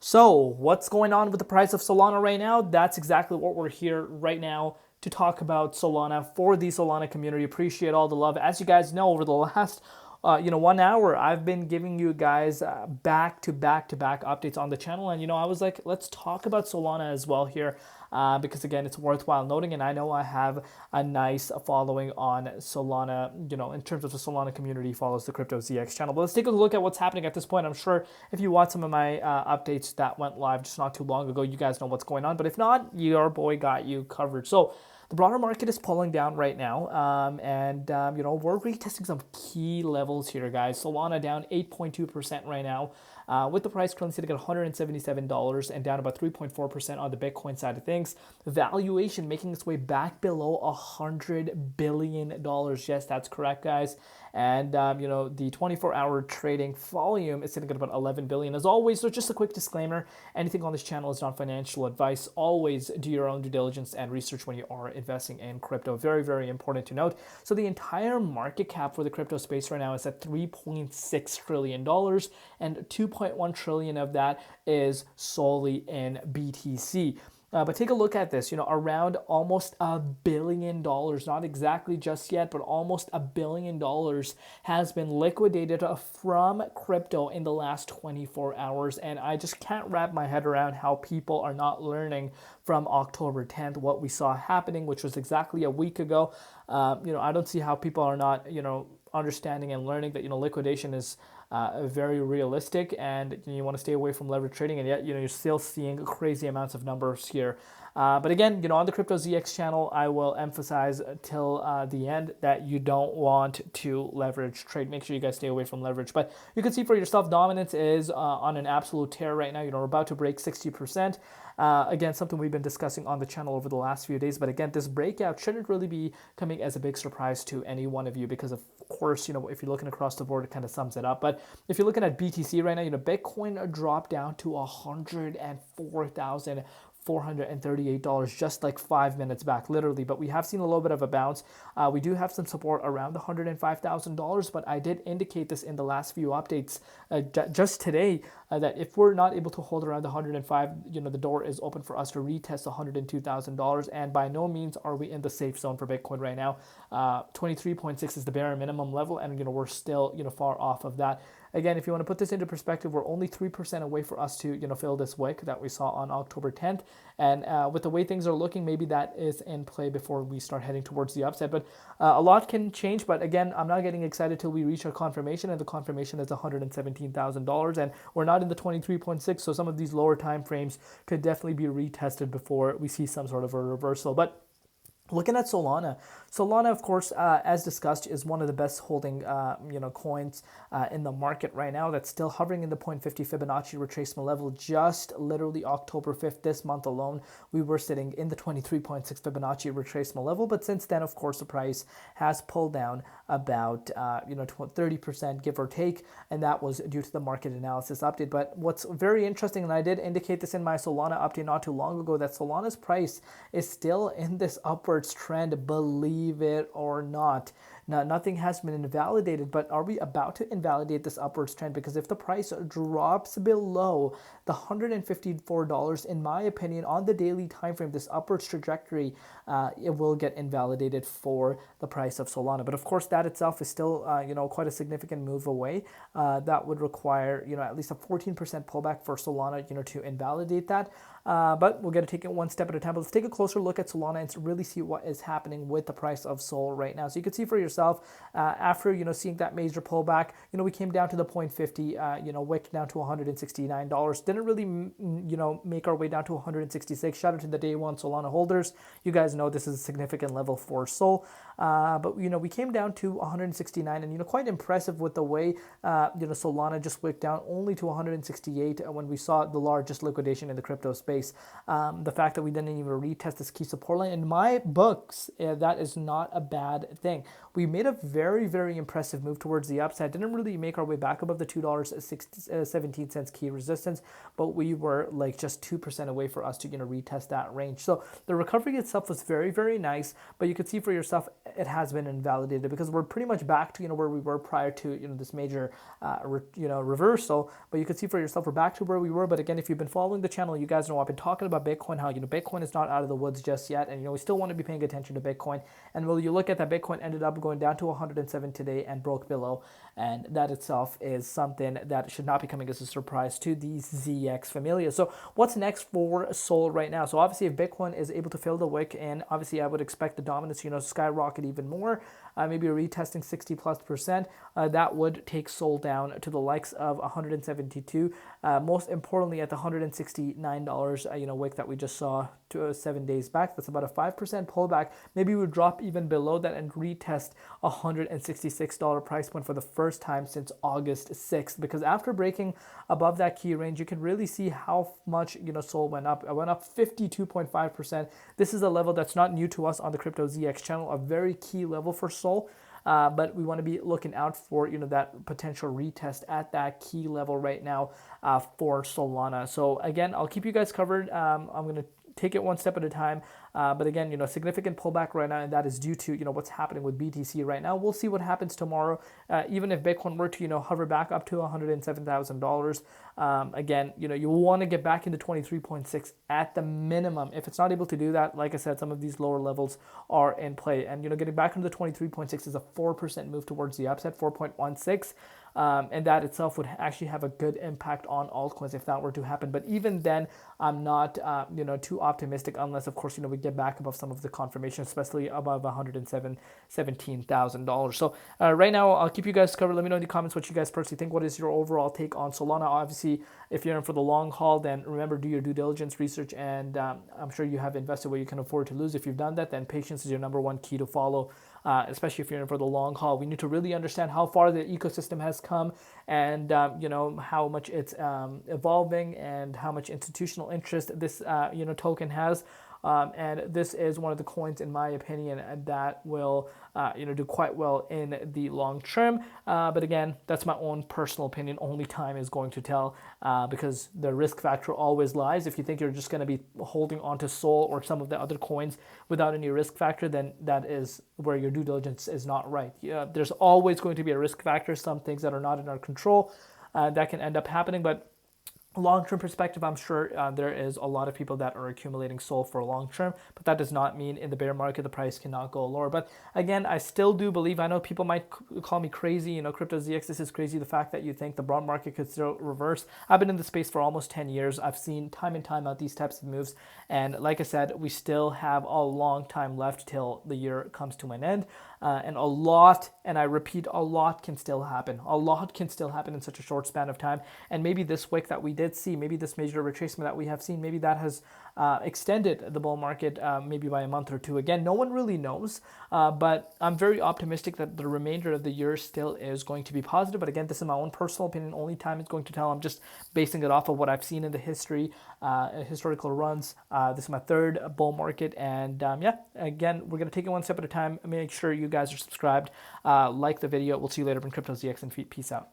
So, what's going on with the price of Solana right now? That's exactly what we're here right now to talk about Solana for the Solana community. Appreciate all the love. As you guys know, over the last 1 hour, I've been giving you guys back to back to back updates on the channel, and I was like, let's talk about Solana as well here. Because again, it's worthwhile noting, and I know I have a nice following on Solana, in terms of the Solana community follows the Crypto ZX channel. But let's take a look at what's happening at this point. I'm sure if you watch some of my updates that went live just not too long ago, you guys know what's going on. But if not, your boy got you covered. So the broader market is pulling down right now, and we're retesting some key levels here, guys. Solana down 8.2% right now, with the price currently sitting at $177 and down about 3.4% on the Bitcoin side of things. Valuation making its way back below $100 billion. Yes, that's correct, guys. And the 24-hour trading volume is sitting at about 11 billion as always. So just a quick disclaimer, anything on this channel is not financial advice. Always do your own due diligence and research when you are investing in crypto. Very, very important to note. So the entire market cap for the crypto space right now is at $3.6 trillion, and 2.1 trillion of that is solely in BTC. But take a look at this, around almost $1 billion, not exactly just yet, but almost $1 billion has been liquidated from crypto in the last 24 hours. And I just can't wrap my head around how people are not learning from October 10th, what we saw happening, which was exactly a week ago. I don't see how people are not, understanding and learning that, liquidation is very realistic, and you want to stay away from leverage trading, and yet you're still seeing crazy amounts of numbers here. But again, on the Crypto ZX channel, I will emphasize till the end that you don't want to leverage trade. Make sure you guys stay away from leverage. But you can see for yourself, dominance is on an absolute tear right now. We're about to break 60%. Again, something we've been discussing on the channel over the last few days. But again, this breakout shouldn't really be coming as a big surprise to any one of you, because of course, if you're looking across the board, it kind of sums it up. But if you're looking at BTC right now, Bitcoin dropped down to $104,438 just like 5 minutes back, literally. But we have seen a little bit of a bounce. We do have some support around the $105,000, but I did indicate this in the last few updates just today, that if we're not able to hold around the 105, the door is open for us to retest $102,000. And by no means are we in the safe zone for Bitcoin right now. 23.6 is the bare minimum level, and we're still far off of that. Again, if you want to put this into perspective, we're only 3% away for us to fill this wick that we saw on October 10th. And with the way things are looking, maybe that is in play before we start heading towards the upside. But a lot can change. But again, I'm not getting excited till we reach our confirmation, and the confirmation is $117,000, and we're not in the 23.6. So some of these lower time frames could definitely be retested before we see some sort of a reversal. But looking at Solana, of course, as discussed, is one of the best holding, coins in the market right now. That's still hovering in the 0.50 Fibonacci retracement level. Just literally October 5th, this month alone, we were sitting in the 23.6 Fibonacci retracement level. But since then, of course, the price has pulled down about 30%, give or take, and that was due to the market analysis update. But what's very interesting, and I did indicate this in my Solana update not too long ago, that Solana's price is still in this upwards trend, believe it or not. Now, nothing has been invalidated, but are we about to invalidate this upwards trend? Because if the price drops below the $154, in my opinion, on the daily time frame, this upwards trajectory, it will get invalidated for the price of Solana. But of course, that itself is still, quite a significant move away. That would require, at least a 14% pullback for Solana, to invalidate that. But we're going to take it one step at a time. But let's take a closer look at Solana and really see what is happening with the price of Sol right now. So you can see for yourself, after seeing that major pullback, we came down to the 0.50, wick down to $169. Didn't really make our way down to 166. Shout out to the day one Solana holders. You guys know this is a significant level for Sol. But we came down to 169, and quite impressive with the way Solana just wicked down only to 168 when we saw the largest liquidation in the crypto space. The fact that we didn't even retest this key support line, in my books, that is not a bad thing. we made a very, very impressive move towards the upside. Didn't really make our way back above the $2.17 key resistance, but we were like just 2% away for us to retest that range. So the recovery itself was very, very nice, but you could see for yourself it has been invalidated because we're pretty much back to where we were prior to this major reversal. But you could see for yourself we're back to where we were. But again, if you've been following the channel, you guys know I've been talking about Bitcoin, how Bitcoin is not out of the woods just yet, and we still want to be paying attention to Bitcoin. And when you look at that, Bitcoin ended up going down to 107 today and broke below, and that itself is something that should not be coming as a surprise to these ZX familia. So what's next for Sol right now? So obviously if Bitcoin is able to fill the wick, and obviously I would expect the dominance skyrocket even more, maybe retesting 60+%, that would take Sol down to the likes of 172, most importantly at the $169 wick that we just saw 7 days back. That's about a 5% pullback. Maybe we would drop even below that and retest $166 price point for the first time since August 6th, because after breaking above that key range, you can really see how much Sol went up. It went up 52.5%. This is a level that's not new to us on the Crypto ZX channel, a very key level for Sol. But we want to be looking out for that potential retest at that key level right now for Solana. So again, I'll keep you guys covered. I'm going to take it one step at a time. But again, significant pullback right now, and that is due to, what's happening with BTC right now. We'll see what happens tomorrow. Even if Bitcoin were to, hover back up to $107,000, again, you want to get back into 23.6 at the minimum. If it's not able to do that, like I said, some of these lower levels are in play. And, getting back into the 23.6 is a 4% move towards the upside, 4.16. And that itself would actually have a good impact on altcoins if that were to happen. But even then, I'm not, too optimistic unless, of course, we get back above some of the confirmation, especially above $117,000. So right now, I'll keep you guys covered. Let me know in the comments what you guys personally think. What is your overall take on Solana? Obviously, if you're in for the long haul, then remember, do your due diligence research. And I'm sure you have invested where you can afford to lose. If you've done that, then patience is your number one key to follow. Especially if you're in for the long haul. We need to really understand how far the ecosystem has come, and how much it's evolving, and how much institutional interest this token has. And this is one of the coins, in my opinion, that will do quite well in the long term. But again, that's my own personal opinion. Only time is going to tell, because the risk factor always lies. If you think you're just going to be holding on to Sol or some of the other coins without any risk factor, then that is where your due diligence is not right. There's always going to be a risk factor. Some things that are not in our control that can end up happening, but long-term perspective, I'm sure there is a lot of people that are accumulating Sol for long-term, but that does not mean in the bear market the price cannot go lower. But again, I still do believe, I know people might call me crazy, Crypto ZX, this is crazy, the fact that you think the broad market could still reverse. I've been in the space for almost 10 years. I've seen time and time out these types of moves, and like I said, we still have a long time left till the year comes to an end. And a lot, and I repeat, a lot can still happen. A lot can still happen in such a short span of time. And maybe this wick that we did see, maybe this major retracement that we have seen, maybe that has extended the bull market maybe by a month or two. Again, no one really knows, but I'm very optimistic that the remainder of the year still is going to be positive. But again, this is my own personal opinion. Only time is going to tell. I'm just basing it off of what I've seen in the historical runs. This is my third bull market, and yeah, again, we're going to take it one step at a time. Make sure you guys are subscribed, like the video. We'll see you later from Crypto ZX, and peace out.